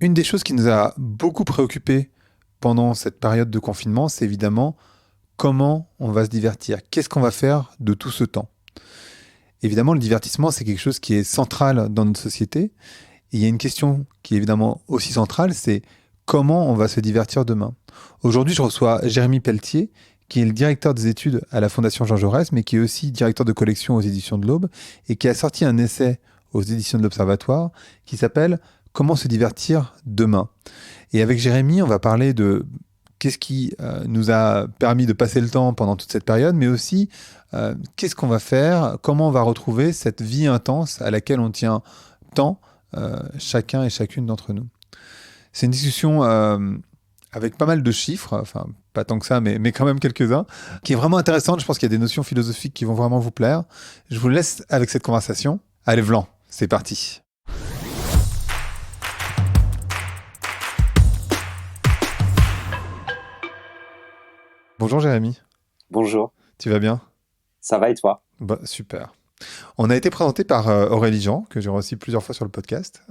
Une des choses qui nous a beaucoup préoccupés pendant cette période de confinement, c'est évidemment comment on va se divertir. Qu'est-ce qu'on va faire de tout ce temps? Évidemment, le divertissement, c'est quelque chose qui est central dans notre société. Et il y a une question qui est évidemment aussi centrale, c'est comment on va se divertir demain. Aujourd'hui, je reçois Jérémy Pelletier, qui est le directeur des études à la Fondation Jean Jaurès, mais qui est aussi directeur de collection aux éditions de l'Aube, et qui a sorti un essai aux éditions de l'Observatoire qui s'appelle Comment se divertir demain. Et avec Jérémy, on va parler de qu'est-ce qui nous a permis de passer le temps pendant toute cette période, mais aussi qu'est-ce qu'on va faire, comment on va retrouver cette vie intense à laquelle on tient tant, chacun et chacune d'entre nous. C'est une discussion avec pas mal de chiffres, enfin pas tant que ça, mais quand même quelques-uns, qui est vraiment intéressante. Je pense qu'il y a des notions philosophiques qui vont vraiment vous plaire. Je vous laisse avec cette conversation. Allez, Vlan, c'est parti. Bonjour Jérémy, Bonjour, tu vas bien? ça va et toi? Bah, super. On a été présenté par Aurélie Jean, que j'ai reçu plusieurs fois sur le podcast,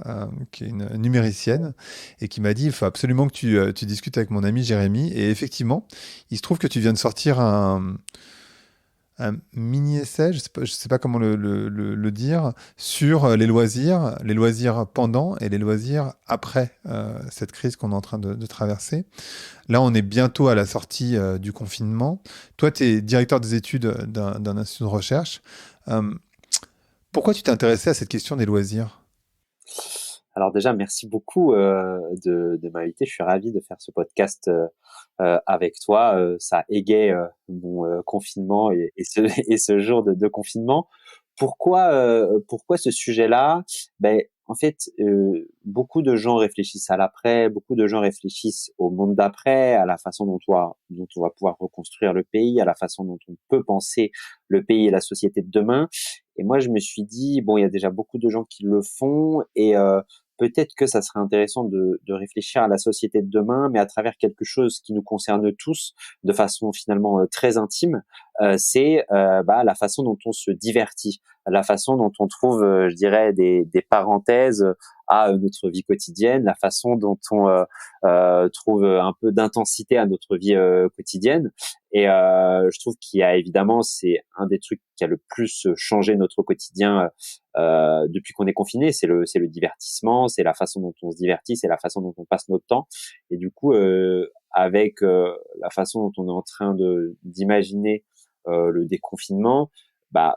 qui est une numéricienne, et qui m'a dit, il faut absolument que tu discutes avec mon ami Jérémy. Et effectivement, il se trouve que tu viens de sortir un mini-essai, je sais pas comment le dire, sur les loisirs pendant et les loisirs après cette crise qu'on est en train de traverser. Là, on est bientôt à la sortie du confinement. Toi, tu es directeur des études d'un institut de recherche. Euh, Pourquoi tu t'es intéressé à cette question des loisirs? Alors déjà, merci beaucoup de m'inviter. Je suis ravi de faire ce podcast avec toi. Ça égaye mon confinement et ce jour de confinement. Pourquoi ce sujet-là? Ben, en fait, beaucoup de gens réfléchissent à l'après, beaucoup de gens réfléchissent au monde d'après, à la façon dont on va pouvoir reconstruire le pays, à la façon dont on peut penser le pays et la société de demain. Et moi, je me suis dit, bon, il y a déjà beaucoup de gens qui le font et peut-être que ça serait intéressant de réfléchir à la société de demain, mais à travers quelque chose qui nous concerne tous de façon finalement très intime. C'est la façon dont on se divertit, la façon dont on trouve, je dirais, des parenthèses à notre vie quotidienne, la façon dont on trouve un peu d'intensité à notre vie quotidienne. Et je trouve qu'il y a évidemment, c'est un des trucs qui a le plus changé notre quotidien depuis qu'on est confiné, c'est le divertissement, c'est la façon dont on se divertit, c'est la façon dont on passe notre temps. Et du coup, avec la façon dont on est en train de d'imaginer le déconfinement, bah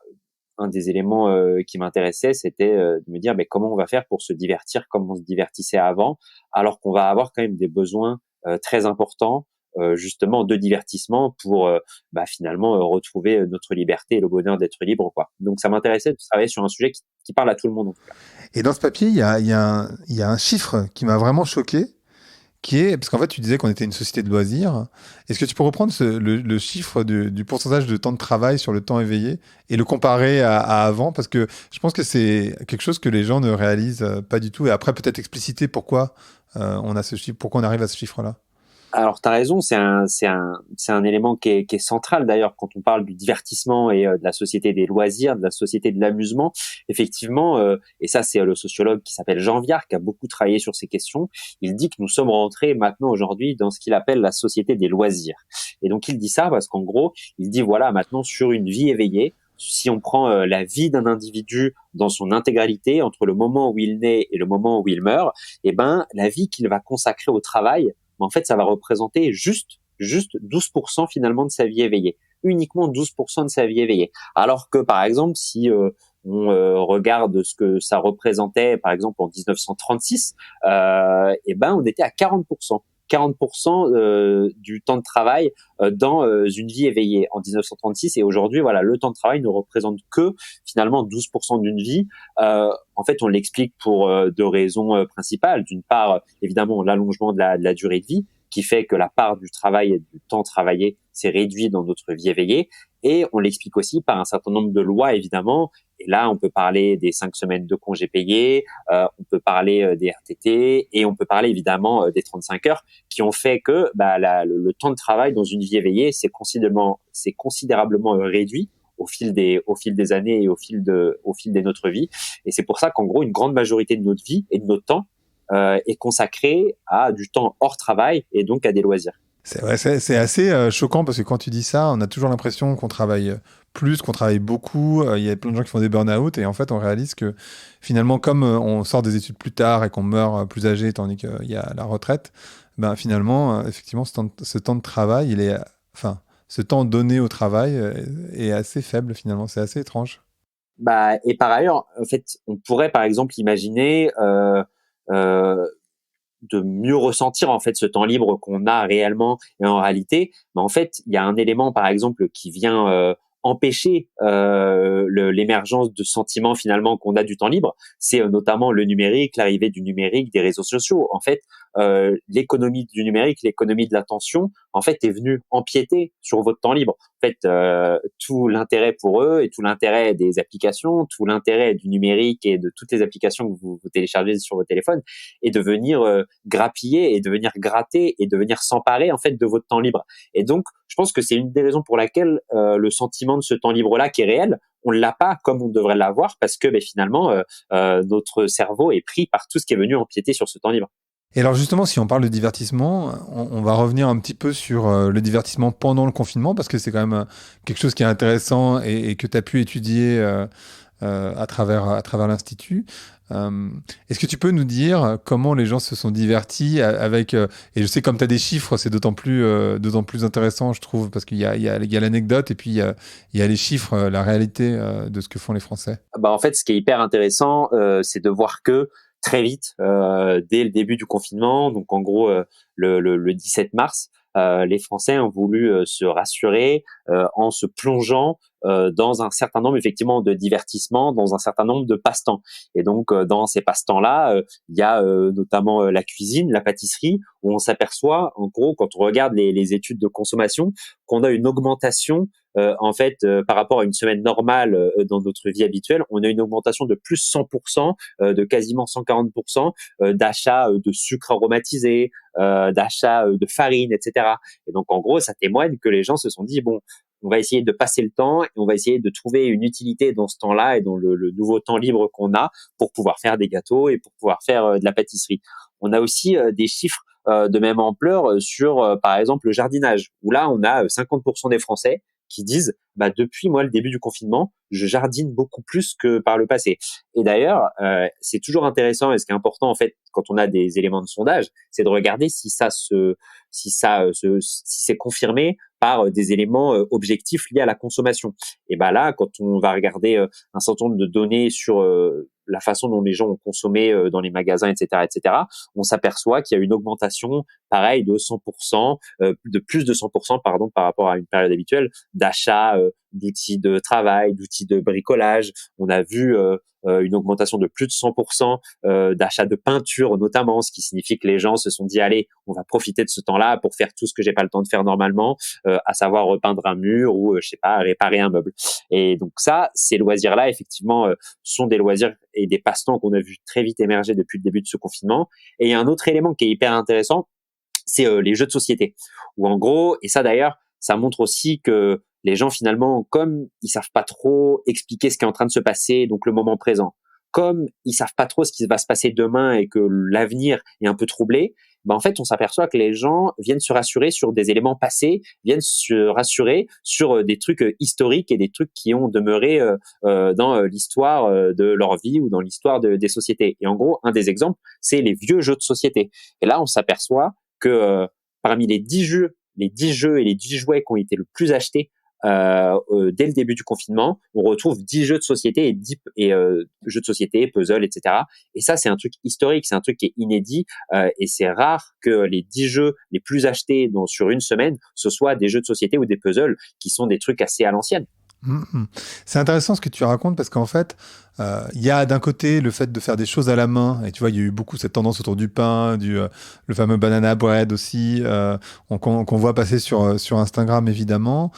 un des éléments qui m'intéressait, c'était de me dire, mais comment on va faire pour se divertir comme on se divertissait avant, alors qu'on va avoir quand même des besoins très importants justement de divertissement pour finalement retrouver notre liberté et le bonheur d'être libre, quoi. Donc ça m'intéressait de travailler sur un sujet qui parle à tout le monde en tout cas. Et dans ce papier, il y a un chiffre qui m'a vraiment choqué, qui est, parce qu'en fait, tu disais qu'on était une société de loisirs. Est-ce que tu peux reprendre le chiffre du pourcentage de temps de travail sur le temps éveillé et le comparer à avant? Parce que je pense que c'est quelque chose que les gens ne réalisent pas du tout. Et après, peut-être expliciter pourquoi on a ce chiffre, pourquoi on arrive à ce chiffre-là. Alors, tu as raison, c'est un élément qui est central d'ailleurs quand on parle du divertissement et de la société des loisirs, de la société de l'amusement. Effectivement, et ça c'est le sociologue qui s'appelle Jean Viard qui a beaucoup travaillé sur ces questions. Il dit que nous sommes rentrés maintenant aujourd'hui dans ce qu'il appelle la société des loisirs. Et donc il dit ça parce qu'en gros, il dit voilà maintenant sur une vie éveillée, si on prend la vie d'un individu dans son intégralité entre le moment où il naît et le moment où il meurt, eh ben la vie qu'il va consacrer au travail, mais en fait, ça va représenter juste 12% finalement de sa vie éveillée. Uniquement 12% de sa vie éveillée. Alors que, par exemple, si on regarde ce que ça représentait, par exemple, en 1936, on était à 40%. 40% du temps de travail dans une vie éveillée en 1936 et aujourd'hui voilà le temps de travail ne représente que finalement 12% d'une vie. En fait on l'explique pour deux raisons principales. D'une part évidemment l'allongement de la durée de vie qui fait que la part du travail et du temps travaillé s'est réduit dans notre vie éveillée et on l'explique aussi par un certain nombre de lois évidemment. Et là on peut parler des 5 semaines de congés payés, on peut parler des RTT et on peut parler évidemment des 35 heures qui ont fait que le temps de travail dans une vie éveillée c'est considérablement réduit au fil des années et au fil de notre vie. Et c'est pour ça qu'en gros, une grande majorité de notre vie et de notre temps est consacré à du temps hors travail et donc à des loisirs. C'est vrai, c'est assez choquant parce que quand tu dis ça, on a toujours l'impression qu'on travaille plus, qu'on travaille beaucoup. Il y a plein de gens qui font des burn-out et en fait, on réalise que finalement, comme on sort des études plus tard et qu'on meurt plus âgé, tandis qu'il y a la retraite, ben finalement, effectivement, ce temps de travail, enfin, ce temps donné au travail est assez faible finalement. C'est assez étrange. Bah, et par ailleurs, en fait, on pourrait par exemple imaginer euh, de mieux ressentir en fait ce temps libre qu'on a réellement et en réalité, mais en fait, il y a un élément par exemple qui vient empêcher l'émergence de sentiments finalement qu'on a du temps libre, c'est notamment le numérique, l'arrivée du numérique, des réseaux sociaux. En fait, l'économie du numérique, l'économie de l'attention, en fait, est venue empiéter sur votre temps libre. En fait, tout l'intérêt pour eux et tout l'intérêt des applications, tout l'intérêt du numérique et de toutes les applications que vous téléchargez sur votre téléphone est de venir grappiller et de venir gratter et de venir s'emparer en fait de votre temps libre. Et donc, je pense que c'est une des raisons pour laquelle le sentiment de ce temps libre-là, qui est réel, on l'a pas comme on devrait l'avoir parce que finalement, notre cerveau est pris par tout ce qui est venu empiéter sur ce temps libre. Et alors justement, si on parle de divertissement, on va revenir un petit peu sur le divertissement pendant le confinement, parce que c'est quand même quelque chose qui est intéressant et que tu as pu étudier à travers l'Institut. Est-ce que tu peux nous dire comment les gens se sont divertis avec... et je sais comme tu as des chiffres, c'est d'autant plus intéressant, je trouve, parce qu'il y a l'anecdote et puis il y a les chiffres, la réalité de ce que font les Français. Bah, en fait, ce qui est hyper intéressant, c'est de voir que très vite, dès le début du confinement, donc en gros le 17 mars, les Français ont voulu se rassurer en se plongeant dans un certain nombre effectivement de divertissements, dans un certain nombre de passe-temps. Et donc dans ces passe-temps-là, il y a notamment la cuisine, la pâtisserie, où on s'aperçoit, en gros, quand on regarde les études de consommation, qu'on a une augmentation en fait, par rapport à une semaine normale dans notre vie habituelle, on a une augmentation de plus 100%, de quasiment 140% d'achats de sucre aromatisé, d'achats de farine, etc. Et donc, en gros, ça témoigne que les gens se sont dit, bon, on va essayer de passer le temps et on va essayer de trouver une utilité dans ce temps-là et dans le nouveau temps libre qu'on a pour pouvoir faire des gâteaux et pour pouvoir faire de la pâtisserie. On a aussi des chiffres de même ampleur sur, par exemple, le jardinage, où là, on a 50% des Français qui disent bah depuis moi le début du confinement, je jardine beaucoup plus que par le passé. Et d'ailleurs, c'est toujours intéressant et ce qui est important en fait quand on a des éléments de sondage, c'est de regarder si c'est confirmé par des éléments objectifs liés à la consommation. Et bah là, quand on va regarder un certain nombre de données sur la façon dont les gens ont consommé dans les magasins, etc., on s'aperçoit qu'il y a une augmentation, pareil, de 100%, de plus de 100%, pardon, par rapport à une période habituelle, d'achat d'outils de travail, d'outils de bricolage. On a vu une augmentation de plus de 100% d'achat de peinture notamment, ce qui signifie que les gens se sont dit allez, on va profiter de ce temps-là pour faire tout ce que j'ai pas le temps de faire normalement, à savoir repeindre un mur ou je sais pas, réparer un meuble. Et donc ça, ces loisirs-là, effectivement, sont des loisirs et des passe-temps qu'on a vu très vite émerger depuis le début de ce confinement. Et il y a un autre élément qui est hyper intéressant, c'est les jeux de société. Où en gros, et ça d'ailleurs, ça montre aussi que les gens finalement, comme ils savent pas trop expliquer ce qui est en train de se passer, donc le moment présent, comme ils savent pas trop ce qui va se passer demain et que l'avenir est un peu troublé, ben en fait, on s'aperçoit que les gens viennent se rassurer sur des éléments passés, viennent se rassurer sur des trucs historiques et des trucs qui ont demeuré dans l'histoire de leur vie ou dans l'histoire des sociétés. Et en gros, un des exemples, c'est les vieux jeux de société. Et là, on s'aperçoit que parmi les 10 jeux et les 10 jouets qui ont été le plus achetés dès le début du confinement, on retrouve 10 jeux de société et jeux de société, puzzles, etc. Et ça, c'est un truc historique, c'est un truc qui est inédit et c'est rare que les 10 jeux les plus achetés sur une semaine, ce soit des jeux de société ou des puzzles qui sont des trucs assez à l'ancienne. C'est intéressant ce que tu racontes parce qu'en fait, il y a d'un côté le fait de faire des choses à la main, et tu vois, il y a eu beaucoup cette tendance autour du pain, le fameux banana bread aussi, qu'on voit passer sur Instagram évidemment,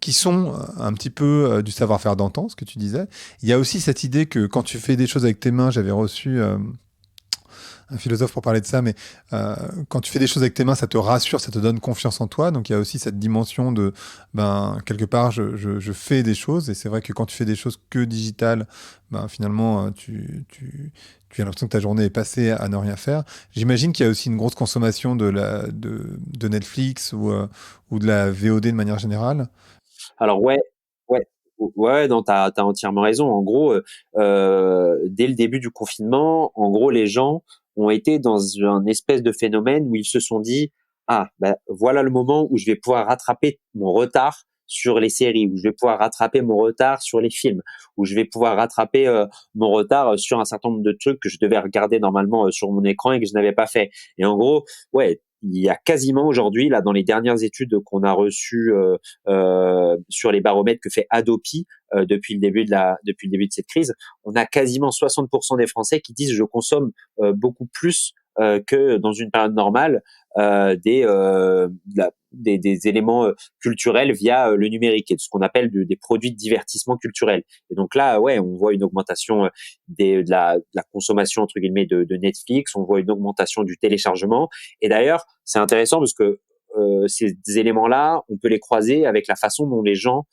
qui sont un petit peu du savoir-faire d'antan, ce que tu disais. Il y a aussi cette idée que quand tu fais des choses avec tes mains, j'avais reçu un philosophe pour parler de ça, mais quand tu fais des choses avec tes mains, ça te rassure, ça te donne confiance en toi. Donc il y a aussi cette dimension de, quelque part, je fais des choses. Et c'est vrai que quand tu fais des choses que digitales, finalement, tu as l'impression que ta journée est passée à ne rien faire. J'imagine qu'il y a aussi une grosse consommation de Netflix ou de la VOD de manière générale. Alors ouais, ouais, non, t'as entièrement raison. En gros, dès le début du confinement, en gros, les gens ont été dans un espèce de phénomène où ils se sont dit, ah, bah, voilà le moment où je vais pouvoir rattraper mon retard sur les séries, où je vais pouvoir rattraper mon retard sur les films, où je vais pouvoir rattraper mon retard sur un certain nombre de trucs que je devais regarder normalement sur mon écran et que je n'avais pas fait. Et en gros, ouais, il y a quasiment aujourd'hui, là, dans les dernières études qu'on a reçues sur les baromètres que fait Adopi depuis le début de cette crise, on a quasiment 60% des Français qui disent je consomme beaucoup plus que dans une période normale des éléments culturels via le numérique et ce qu'on appelle des produits de divertissement culturel. Et donc là, ouais, on voit une augmentation de la consommation entre guillemets de Netflix, on voit une augmentation du téléchargement. Et d'ailleurs, c'est intéressant parce que ces éléments-là, on peut les croiser avec la façon dont les gens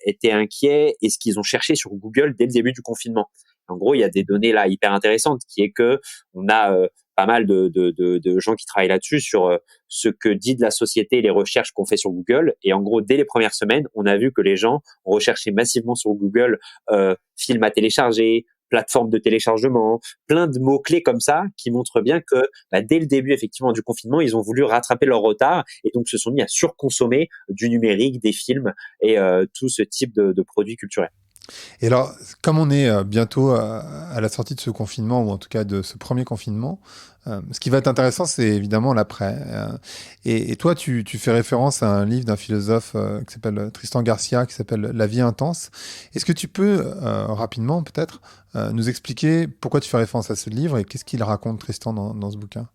étaient inquiets et ce qu'ils ont cherché sur Google dès le début du confinement. En gros, il y a des données là hyper intéressantes qui est que on a pas mal de gens qui travaillent là-dessus sur ce que dit de la société les recherches qu'on fait sur Google. Et en gros, dès les premières semaines, on a vu que les gens ont recherché massivement sur Google films à télécharger, plateforme de téléchargement, plein de mots-clés comme ça qui montrent bien que dès le début effectivement du confinement, ils ont voulu rattraper leur retard et donc se sont mis à surconsommer du numérique, des films et tout ce type de produits culturels. Et alors, comme on est bientôt à la sortie de ce confinement, ou en tout cas de ce premier confinement, ce qui va être intéressant, c'est évidemment l'après. Et toi, tu fais référence à un livre d'un philosophe qui s'appelle Tristan Garcia, qui s'appelle La vie intense. Est-ce que tu peux, rapidement peut-être, nous expliquer pourquoi tu fais référence à ce livre et qu'est-ce qu'il raconte, Tristan, dans ce bouquin?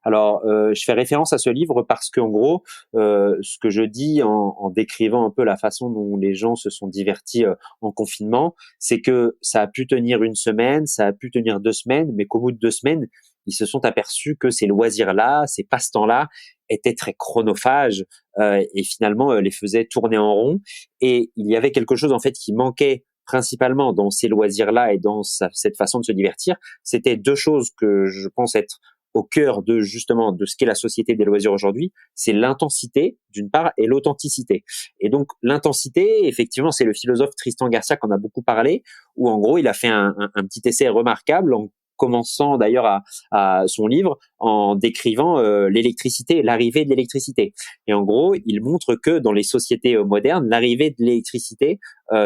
Alors, je fais référence à ce livre parce qu'en gros, ce que je dis en décrivant un peu la façon dont les gens se sont divertis en confinement, c'est que ça a pu tenir une semaine, ça a pu tenir 2 semaines, mais qu'au bout de 2 semaines, ils se sont aperçus que ces loisirs-là, ces passe-temps-là, étaient très chronophages et finalement les faisaient tourner en rond. Et il y avait quelque chose en fait qui manquait principalement dans ces loisirs-là et dans cette façon de se divertir. C'était deux choses que je pense être au cœur de justement de ce qu'est la société des loisirs aujourd'hui, c'est l'intensité d'une part et l'authenticité. Et donc l'intensité, effectivement, c'est le philosophe Tristan Garcia qu'on a beaucoup parlé, où en gros il a fait un petit essai remarquable en commençant d'ailleurs à son livre en décrivant l'électricité, l'arrivée de l'électricité. Et en gros, il montre que dans les sociétés modernes, l'arrivée de l'électricité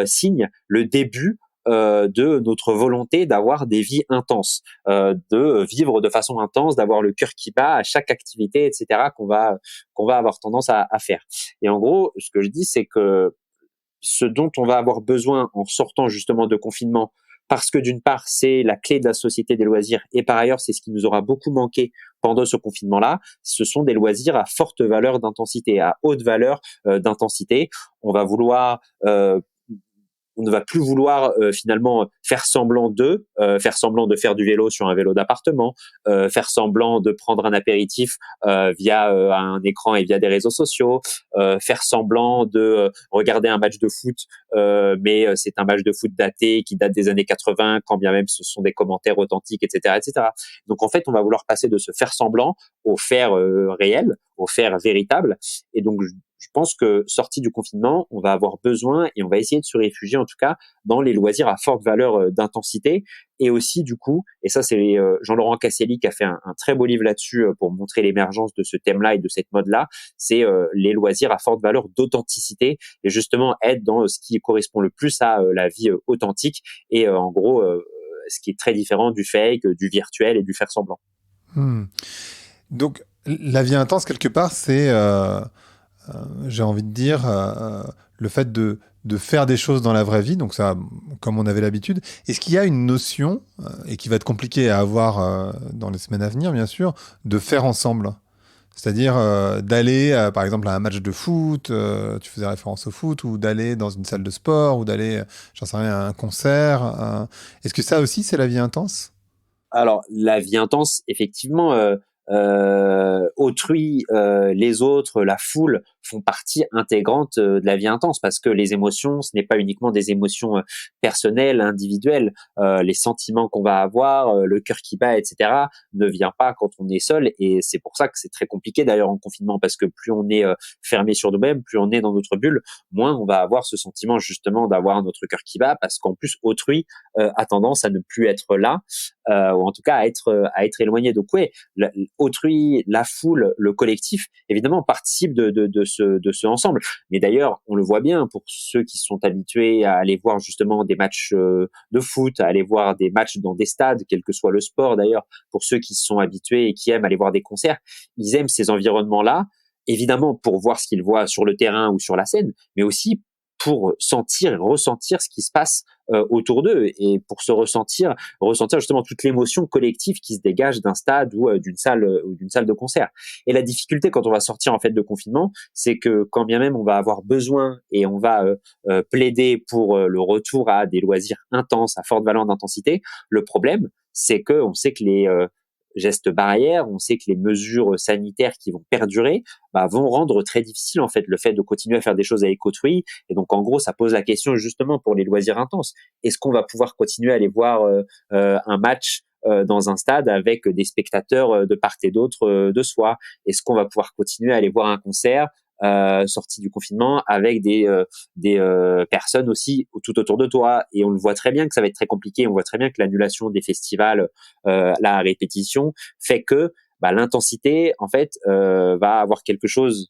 signe le début de notre volonté d'avoir des vies intenses, de vivre de façon intense, d'avoir le cœur qui bat à chaque activité, etc. qu'on va avoir tendance à faire. Et en gros, ce que je dis, c'est que ce dont on va avoir besoin en sortant justement de confinement, parce que d'une part, c'est la clé de la société des loisirs, et par ailleurs, c'est ce qui nous aura beaucoup manqué pendant ce confinement-là, ce sont des loisirs à forte valeur d'intensité, à haute valeur d'intensité. On va vouloir on ne va plus vouloir finalement faire semblant de faire du vélo sur un vélo d'appartement, faire semblant de prendre un apéritif via un écran et via des réseaux sociaux, faire semblant de regarder un match de foot, mais c'est un match de foot daté qui date des années 80, quand bien même ce sont des commentaires authentiques, etc., etc. Donc en fait, on va vouloir passer de ce faire semblant au faire réel, au faire véritable, et donc je pense que sorti du confinement, on va avoir besoin et on va essayer de se réfugier en tout cas dans les loisirs à forte valeur d'intensité et aussi du coup, et ça c'est Jean-Laurent Casselli qui a fait un très beau livre là-dessus pour montrer l'émergence de ce thème-là et de cette mode-là, c'est les loisirs à forte valeur d'authenticité et justement être dans ce qui correspond le plus à la vie authentique et en gros ce qui est très différent du fake, du virtuel et du faire semblant. Hmm. Donc, la vie intense, quelque part, c'est, j'ai envie de dire, le fait de faire des choses dans la vraie vie, donc ça, comme on avait l'habitude. Est-ce qu'il y a une notion, et qui va être compliquée à avoir dans les semaines à venir, bien sûr, de faire ensemble? C'est-à-dire d'aller, par exemple, à un match de foot, tu faisais référence au foot, ou d'aller dans une salle de sport, ou d'aller, j'en sais rien, à un concert. Est-ce que ça aussi, c'est la vie intense? Alors, la vie intense, effectivement, autrui, les autres, la foule font partie intégrante de la vie intense parce que les émotions, ce n'est pas uniquement des émotions personnelles, individuelles. Les sentiments qu'on va avoir, le cœur qui bat, etc., ne vient pas quand on est seul. Et c'est pour ça que c'est très compliqué d'ailleurs en confinement parce que plus on est fermé sur nous-mêmes, plus on est dans notre bulle, moins on va avoir ce sentiment justement d'avoir notre cœur qui bat parce qu'en plus autrui a tendance à ne plus être là ou en tout cas à être éloigné. Donc ouais, autrui, la foule, le collectif, évidemment, participe de ce ensemble. Mais d'ailleurs, on le voit bien pour ceux qui sont habitués à aller voir justement des matchs de foot, à aller voir des matchs dans des stades, quel que soit le sport d'ailleurs, pour ceux qui sont habitués et qui aiment aller voir des concerts, ils aiment ces environnements-là, évidemment pour voir ce qu'ils voient sur le terrain ou sur la scène, mais aussi pour sentir et ressentir ce qui se passe autour d'eux et pour ressentir justement toute l'émotion collective qui se dégage d'un stade ou d'une salle de concert. Et la difficulté quand on va sortir en fait de confinement, c'est que quand bien même on va avoir besoin et on va plaider pour le retour à des loisirs intenses, à forte valeur d'intensité, le problème c'est que on sait que les gestes barrières, on sait que les mesures sanitaires qui vont perdurer vont rendre très difficile en fait le fait de continuer à faire des choses avec autrui. Et donc en gros, ça pose la question justement pour les loisirs intenses. Est-ce qu'on va pouvoir continuer à aller voir un match dans un stade avec des spectateurs de part et d'autre de soi? Est-ce qu'on va pouvoir continuer à aller voir un concert sorti du confinement avec des personnes aussi tout autour de toi? Et on le voit très bien que ça va être très compliqué. On voit très bien que l'annulation des festivals, la répétition fait que l'intensité en fait va avoir quelque chose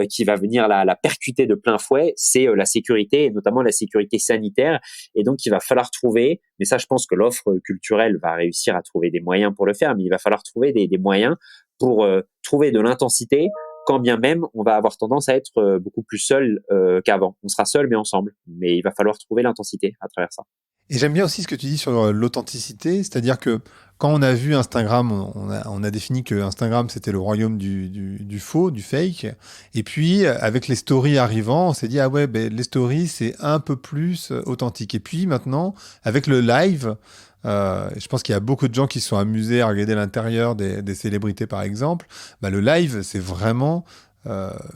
qui va venir la percuter de plein fouet, c'est la sécurité et notamment la sécurité sanitaire. Et donc il va falloir trouver, mais ça je pense que l'offre culturelle va réussir à trouver des moyens pour le faire, mais il va falloir trouver des moyens pour trouver de l'intensité quand bien même on va avoir tendance à être beaucoup plus seul qu'avant. On sera seul mais ensemble, mais il va falloir trouver l'intensité à travers ça. Et j'aime bien aussi ce que tu dis sur l'authenticité, c'est-à-dire que quand on a vu Instagram, on a défini que Instagram c'était le royaume du faux, du fake. Et puis avec les stories arrivant, on s'est dit ah ouais, ben, les stories c'est un peu plus authentique. Et puis maintenant avec le live, je pense qu'il y a beaucoup de gens qui se sont amusés à regarder l'intérieur des célébrités par exemple. Bah, le live c'est vraiment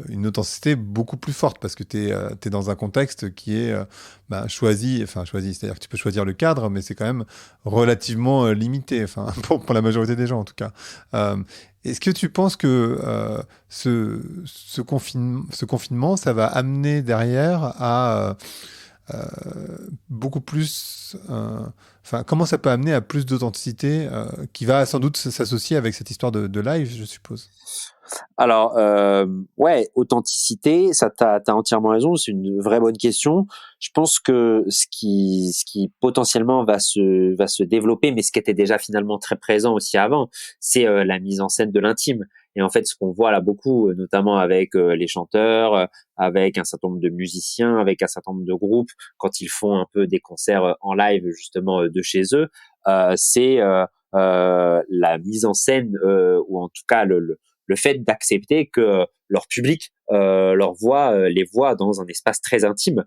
une authenticité beaucoup plus forte parce que tu es dans un contexte qui est choisi, c'est-à-dire que tu peux choisir le cadre, mais c'est quand même relativement limité, enfin, pour la majorité des gens en tout cas. Est-ce que tu penses que ce confinement, ça va amener derrière à beaucoup plus... Enfin, comment ça peut amener à plus d'authenticité qui va sans doute s'associer avec cette histoire de live, je suppose? Alors, ouais, authenticité, ça t'as entièrement raison, c'est une vraie bonne question. Je pense que ce qui potentiellement va se développer, mais ce qui était déjà finalement très présent aussi avant, c'est la mise en scène de l'intime. Et en fait, ce qu'on voit là beaucoup, notamment avec les chanteurs, avec un certain nombre de musiciens, avec un certain nombre de groupes, quand ils font un peu des concerts en live justement de chez eux, c'est la mise en scène ou en tout cas le fait d'accepter que leur public les voit dans un espace très intime,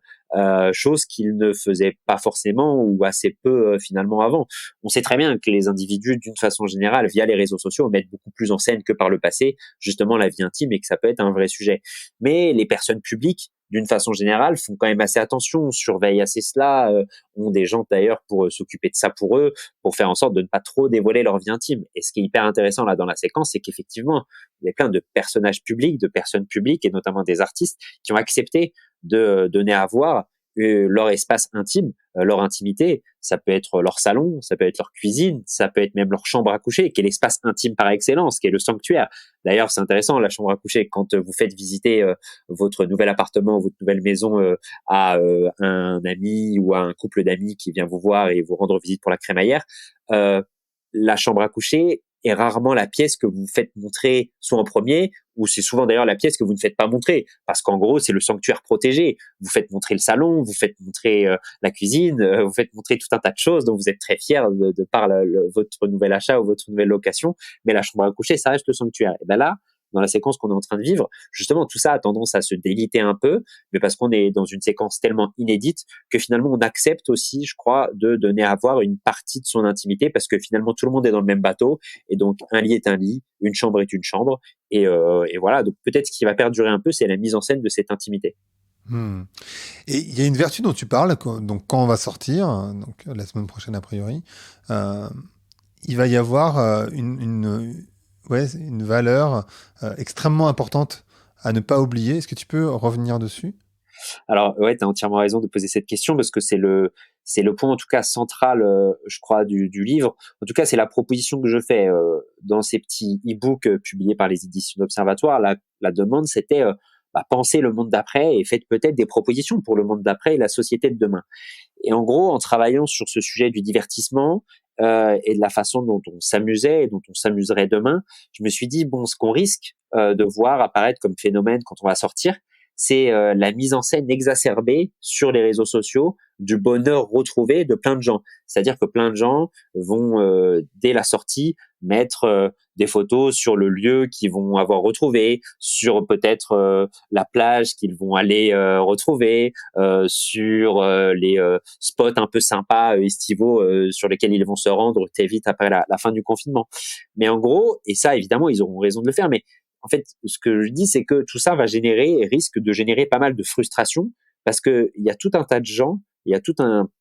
chose qu'ils ne faisaient pas forcément ou assez peu finalement avant. On sait très bien que les individus, d'une façon générale, via les réseaux sociaux, mettent beaucoup plus en scène que par le passé, justement la vie intime, et que ça peut être un vrai sujet. Mais les personnes publiques, d'une façon générale, font quand même assez attention, surveillent assez cela, ont des gens d'ailleurs pour s'occuper de ça pour eux, pour faire en sorte de ne pas trop dévoiler leur vie intime. Et ce qui est hyper intéressant là dans la séquence, c'est qu'effectivement, il y a plein de personnages publics, de personnes publiques et notamment des artistes qui ont accepté de donner à voir leur espace intime, leur intimité. Ça peut être leur salon, ça peut être leur cuisine, ça peut être même leur chambre à coucher, qui est l'espace intime par excellence, qui est le sanctuaire. D'ailleurs, c'est intéressant, la chambre à coucher, quand vous faites visiter votre nouvel appartement, votre nouvelle maison à un ami ou à un couple d'amis qui vient vous voir et vous rendre visite pour la crémaillère, la chambre à coucher est rarement la pièce que vous faites montrer soit en premier, ou c'est souvent d'ailleurs la pièce que vous ne faites pas montrer, parce qu'en gros, c'est le sanctuaire protégé. Vous faites montrer le salon, vous faites montrer la cuisine, vous faites montrer tout un tas de choses dont vous êtes très fiers de par votre nouvel achat ou votre nouvelle location, mais la chambre à coucher, ça reste le sanctuaire. Et ben là, dans la séquence qu'on est en train de vivre, justement, tout ça a tendance à se déliter un peu, mais parce qu'on est dans une séquence tellement inédite que finalement, on accepte aussi, je crois, de donner à voir une partie de son intimité parce que finalement, tout le monde est dans le même bateau et donc un lit est un lit, une chambre est une chambre et voilà. Donc peut-être ce qui va perdurer un peu, c'est la mise en scène de cette intimité. Hmm. Et il y a une vertu dont tu parles, donc quand on va sortir, donc la semaine prochaine a priori, euh, il va y avoir ouais, une valeur extrêmement importante à ne pas oublier. Est-ce que tu peux revenir dessus? Alors ouais, tu as entièrement raison de poser cette question parce que c'est le point en tout cas central, je crois, du livre. En tout cas, c'est la proposition que je fais dans ces petits e-books publiés par les éditions d'Observatoire. La demande, c'était pensez le monde d'après et faites peut-être des propositions pour le monde d'après et la société de demain. Et en gros, en travaillant sur ce sujet du divertissement et de la façon dont on s'amusait et dont on s'amuserait demain, je me suis dit, bon, ce qu'on risque de voir apparaître comme phénomène quand on va sortir, c'est la mise en scène exacerbée sur les réseaux sociaux du bonheur retrouvé de plein de gens. C'est-à-dire que plein de gens vont, dès la sortie, mettre des photos sur le lieu qu'ils vont avoir retrouvé, sur peut-être la plage qu'ils vont aller retrouver, sur les spots un peu sympas estivaux sur lesquels ils vont se rendre très vite après la fin du confinement. Mais en gros, et ça évidemment ils auront raison de le faire, mais en fait ce que je dis c'est que tout ça va générer et risque de générer pas mal de frustration parce que il y a tout un tas de gens, il y a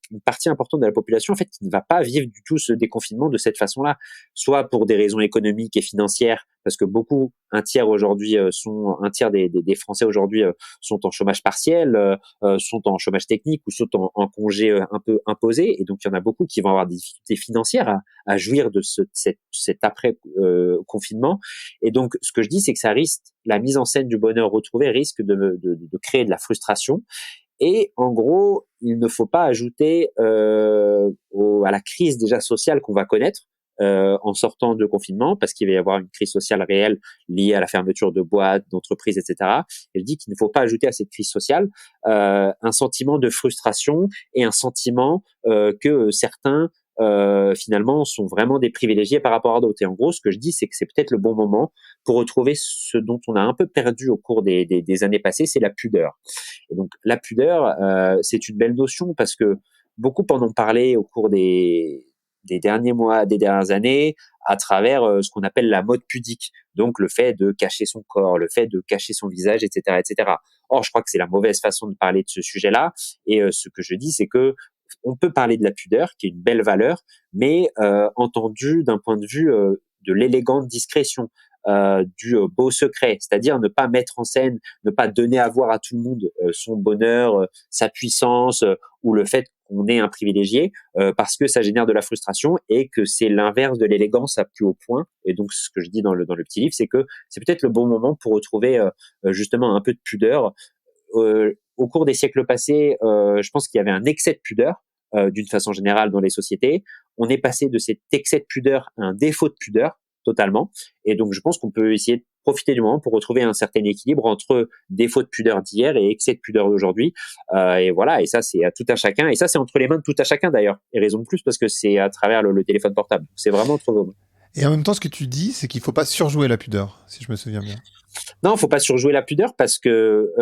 une partie importante de la population en fait qui ne va pas vivre du tout ce déconfinement de cette façon-là, soit pour des raisons économiques et financières parce que un tiers aujourd'hui un tiers des Français aujourd'hui sont en chômage partiel, sont en chômage technique ou sont en congé un peu imposé. Et donc, il y en a beaucoup qui vont avoir des difficultés financières à jouir de cet après-confinement. Et donc, ce que je dis, c'est que la mise en scène du bonheur retrouvé risque de créer de la frustration. Et en gros, il ne faut pas ajouter à la crise déjà sociale qu'on va connaître en sortant de confinement, parce qu'il va y avoir une crise sociale réelle liée à la fermeture de boîtes, d'entreprises, etc. Et je dis qu'il ne faut pas ajouter à cette crise sociale un sentiment de frustration et un sentiment que certains finalement sont vraiment des privilégiés par rapport à d'autres. Et en gros, ce que je dis, c'est que c'est peut-être le bon moment pour retrouver ce dont on a un peu perdu au cours des années passées, c'est la pudeur. Et donc la pudeur, c'est une belle notion parce que beaucoup en ont parlé au cours des derniers mois, des dernières années, à travers ce qu'on appelle la mode pudique. Donc le fait de cacher son corps, le fait de cacher son visage, etc., etc. Or, je crois que c'est la mauvaise façon de parler de ce sujet-là. Et ce que je dis, c'est que on peut parler de la pudeur, qui est une belle valeur, mais entendue d'un point de vue de l'élégante discrétion, du beau secret, c'est-à-dire ne pas mettre en scène, ne pas donner à voir à tout le monde son bonheur, sa puissance ou le fait qu'on est un privilégié, parce que ça génère de la frustration et que c'est l'inverse de l'élégance à plus haut point. Et donc, ce que je dis dans le petit livre, c'est que c'est peut-être le bon moment pour retrouver justement un peu de pudeur. Au cours des siècles passés, je pense qu'il y avait un excès de pudeur d'une façon générale dans les sociétés. On est passé de cet excès de pudeur à un défaut de pudeur totalement. Et donc, je pense qu'on peut essayer de profiter du moment pour retrouver un certain équilibre entre défaut de pudeur d'hier et excès de pudeur d'aujourd'hui. Et voilà, et ça, c'est à tout à chacun. Et ça, c'est entre les mains de tout à chacun d'ailleurs. Et raison de plus parce que c'est à travers le téléphone portable. C'est vraiment entre vos mains. Et en même temps, ce que tu dis, c'est qu'il faut pas surjouer la pudeur, si je me souviens bien. Non, faut pas surjouer la pudeur parce que,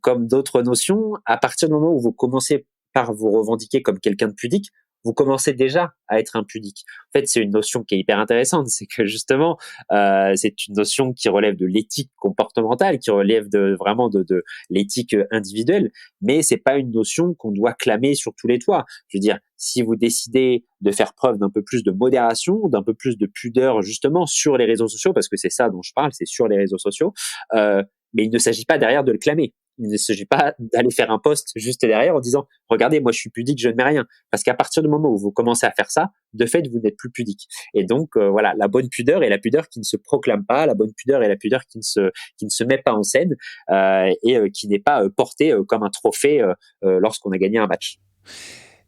comme d'autres notions, à partir du moment où vous commencez par vous revendiquer comme quelqu'un de pudique, vous commencez déjà à être impudique. En fait, c'est une notion qui est hyper intéressante, c'est que justement, c'est une notion qui relève de l'éthique comportementale, qui relève vraiment de l'éthique individuelle, mais c'est pas une notion qu'on doit clamer sur tous les toits. Je veux dire, si vous décidez de faire preuve d'un peu plus de modération, d'un peu plus de pudeur justement sur les réseaux sociaux, parce que c'est ça dont je parle, c'est sur les réseaux sociaux, mais il ne s'agit pas derrière de le clamer. Il ne s'agit pas d'aller faire un post juste derrière en disant regardez, moi je suis pudique, je ne mets rien. Parce qu'à partir du moment où vous commencez à faire ça, de fait, vous n'êtes plus pudique. Et donc voilà, la bonne pudeur est la pudeur qui ne se proclame pas, la bonne pudeur est la pudeur qui ne se met pas en scène et qui n'est pas portée comme un trophée lorsqu'on a gagné un match.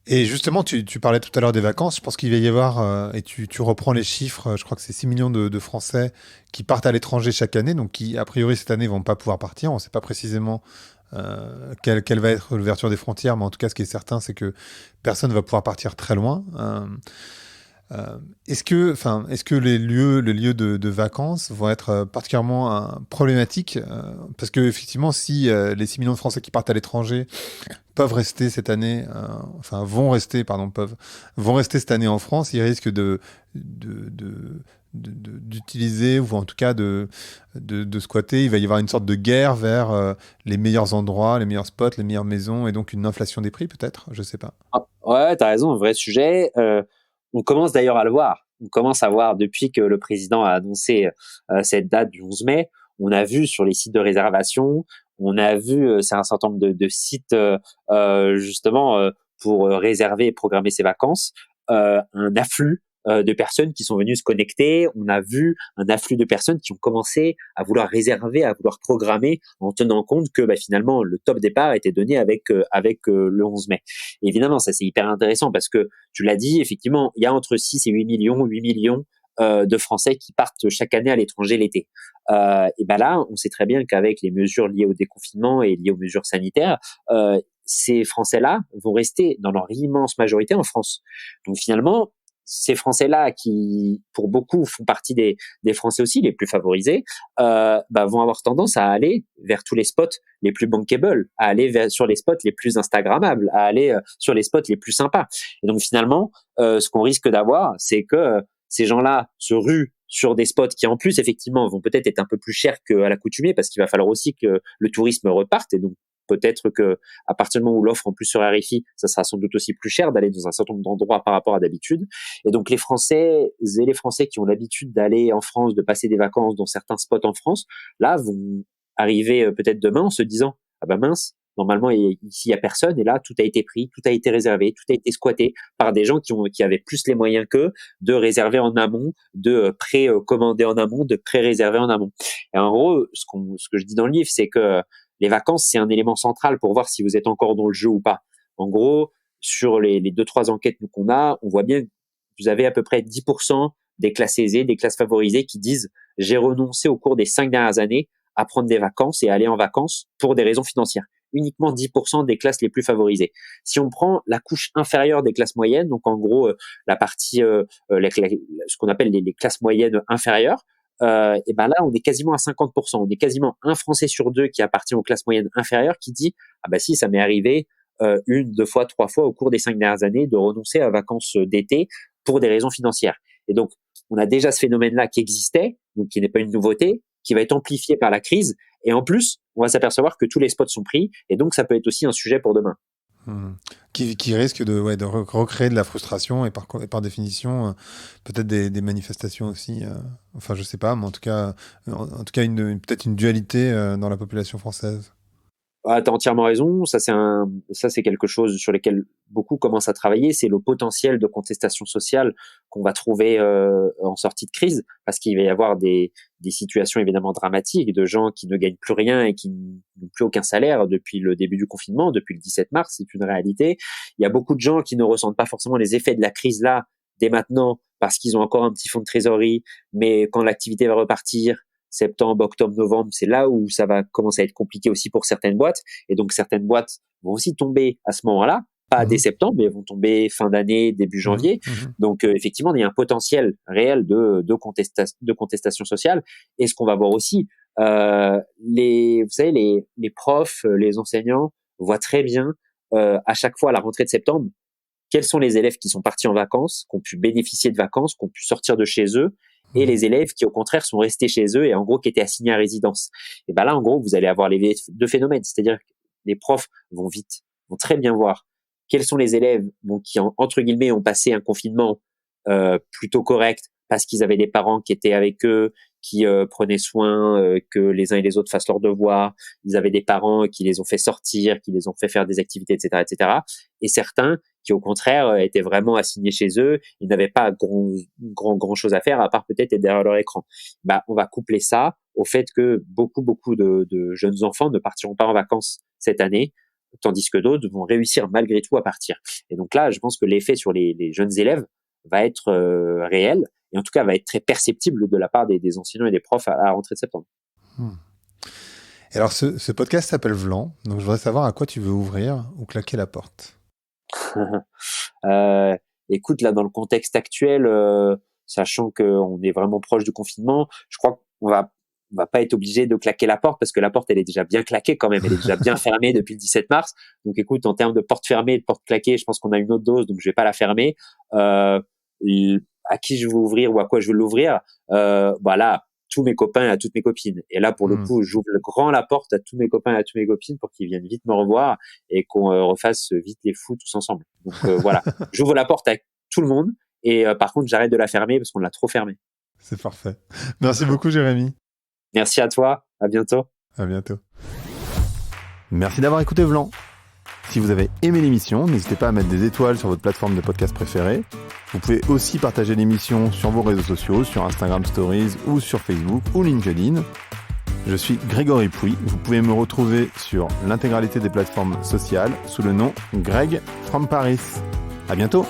Et justement, tu parlais tout à l'heure des vacances. Je pense qu'il va y avoir, et tu reprends les chiffres, je crois que c'est 6 millions de Français qui partent à l'étranger chaque année, donc qui, a priori, cette année, vont pas pouvoir partir. On ne sait pas précisément quelle va être l'ouverture des frontières, mais en tout cas, ce qui est certain, c'est que personne ne va pouvoir partir très loin. Est-ce que les lieux de vacances vont être particulièrement problématiques parce que effectivement, si les 6 millions de Français qui partent à l'étranger peuvent rester cette année, vont rester, pardon, vont rester cette année en France, ils risquent de, de- d'utiliser ou en tout cas de squatter. Il va y avoir une sorte de guerre vers les meilleurs endroits, les meilleurs spots, les meilleures maisons et donc une inflation des prix peut-être, je sais pas. Ah, ouais, t'as raison, un vrai sujet. On commence d'ailleurs à le voir. On commence à voir depuis que le président a annoncé cette date du 11 mai. On a vu sur les sites de réservation, on a vu c'est un certain nombre de sites justement pour réserver et programmer ses vacances, un afflux de personnes qui sont venues se connecter. On a vu un afflux de personnes qui ont commencé à vouloir réserver, à vouloir programmer en tenant compte que finalement le top départ était donné avec le 11 mai. Et évidemment, ça c'est hyper intéressant parce que tu l'as dit, effectivement, il y a entre 6 et 8 millions de Français qui partent chaque année à l'étranger l'été. Et ben là, on sait très bien qu'avec les mesures liées au déconfinement et liées aux mesures sanitaires, ces Français-là vont rester dans leur immense majorité en France. Donc finalement, ces Français-là qui, pour beaucoup, font partie des Français aussi les plus favorisés, vont avoir tendance à aller vers tous les spots les plus bankable, à aller sur les spots les plus instagrammables, à aller sur les spots les plus sympas. Et donc finalement, ce qu'on risque d'avoir, c'est que ces gens-là se ruent sur des spots qui en plus effectivement vont peut-être être un peu plus chers qu'à l'accoutumée parce qu'il va falloir aussi que le tourisme reparte et donc peut-être que à partir du moment où l'offre en plus se raréfie, ça sera sans doute aussi plus cher d'aller dans un certain nombre d'endroits par rapport à d'habitude. Et donc les Français et les Français qui ont l'habitude d'aller en France, de passer des vacances dans certains spots en France, là vont arriver peut-être demain en se disant ah ben mince, normalement ici il y a personne et là tout a été pris, tout a été réservé, tout a été squatté par des gens qui avaient plus les moyens qu'eux de réserver en amont, de pré-commander en amont, de pré-réserver en amont. Et en gros, ce que je dis dans le livre, c'est que les vacances, c'est un élément central pour voir si vous êtes encore dans le jeu ou pas. En gros, sur les 2-3 enquêtes qu'on a, on voit bien que vous avez à peu près 10% des classes aisées, des classes favorisées qui disent j'ai renoncé au cours des 5 dernières années à prendre des vacances et à aller en vacances pour des raisons financières. Uniquement 10% des classes les plus favorisées. Si on prend la couche inférieure des classes moyennes, donc en gros la partie, ce qu'on appelle les classes moyennes inférieures, et ben là on est quasiment à 50%. On est quasiment un Français sur deux qui appartient aux classes moyennes inférieures qui dit ah bah si ça m'est arrivé une, deux fois, trois fois au cours des 5 dernières années de renoncer à vacances d'été pour des raisons financières. Et donc on a déjà ce phénomène-là qui existait, donc qui n'est pas une nouveauté, qui va être amplifié par la crise. Et en plus, on va s'apercevoir que tous les spots sont pris. Et donc, ça peut être aussi un sujet pour demain. Qui risque de recréer de la frustration et par définition peut-être des manifestations aussi. Enfin, je sais pas, mais en tout cas peut-être une dualité dans la population française. Ah, t'as entièrement raison. Ça c'est quelque chose sur lequel beaucoup commencent à travailler. C'est le potentiel de contestation sociale qu'on va trouver en sortie de crise, parce qu'il va y avoir des situations évidemment dramatiques de gens qui ne gagnent plus rien et qui n'ont plus aucun salaire depuis le début du confinement, depuis le 17 mars. C'est une réalité. Il y a beaucoup de gens qui ne ressentent pas forcément les effets de la crise là dès maintenant parce qu'ils ont encore un petit fonds de trésorerie, mais quand l'activité va repartir septembre, octobre, novembre, c'est là où ça va commencer à être compliqué aussi pour certaines boîtes. Et donc, certaines boîtes vont aussi tomber à ce moment-là, pas dès Mhm, septembre, mais vont tomber fin d'année, début mhm, janvier. mhm. Donc, effectivement, il y a un potentiel réel de contestation sociale. Et ce qu'on va voir aussi, vous savez, les profs, les enseignants voient très bien à chaque fois à la rentrée de septembre quels sont les élèves qui sont partis en vacances, qui ont pu bénéficier de vacances, qui ont pu sortir de chez eux, et Mhm. les élèves qui, au contraire, sont restés chez eux et en gros qui étaient assignés à résidence. Et ben là, en gros, vous allez avoir les deux phénomènes, c'est-à-dire que les profs vont vite, vont très bien voir quels sont les élèves qui, entre guillemets, ont passé un confinement plutôt correct parce qu'ils avaient des parents qui étaient avec eux, qui prenaient soin que les uns et les autres fassent leurs devoirs. Ils avaient des parents qui les ont fait sortir, qui les ont fait faire des activités, etc., etc. Et cetera. Et certains qui au contraire étaient vraiment assignés chez eux, ils n'avaient pas grand chose à faire à part peut-être être derrière leur écran. On va coupler ça au fait que beaucoup de jeunes enfants ne partiront pas en vacances cette année, tandis que d'autres vont réussir malgré tout à partir. Et donc là, je pense que l'effet sur les jeunes élèves va être réel et en tout cas va être très perceptible de la part des enseignants et des profs à la rentrée de septembre. Hmm. Et alors, ce podcast s'appelle Vlan, donc je voudrais savoir à quoi tu veux ouvrir ou claquer la porte. euh, écoute, là, dans le contexte actuel, sachant qu'on est vraiment proche du confinement, je crois qu'on va pas être obligé de claquer la porte parce que la porte, elle est déjà bien claquée quand même. Elle est déjà bien fermée depuis le 17 mars. Donc, écoute, en termes de porte fermée et de porte claquée, je pense qu'on a une autre dose, donc je vais pas la fermer. À qui je veux ouvrir ou à quoi je veux l'ouvrir? Là, tous mes copains et à toutes mes copines. Et là, pour le coup, j'ouvre la porte à tous mes copains et à toutes mes copines pour qu'ils viennent vite me revoir et qu'on refasse vite les fous tous ensemble. Donc, voilà. J'ouvre la porte à tout le monde et par contre, j'arrête de la fermer parce qu'on l'a trop fermée. C'est parfait. Merci beaucoup, Jérémy. Merci à toi. À bientôt. À bientôt. Merci d'avoir écouté Vlan. Si vous avez aimé l'émission, n'hésitez pas à mettre des étoiles sur votre plateforme de podcast préférée. Vous pouvez aussi partager l'émission sur vos réseaux sociaux, sur Instagram Stories ou sur Facebook ou LinkedIn. Je suis Grégory Pouy. Vous pouvez me retrouver sur l'intégralité des plateformes sociales sous le nom Greg from Paris. À bientôt.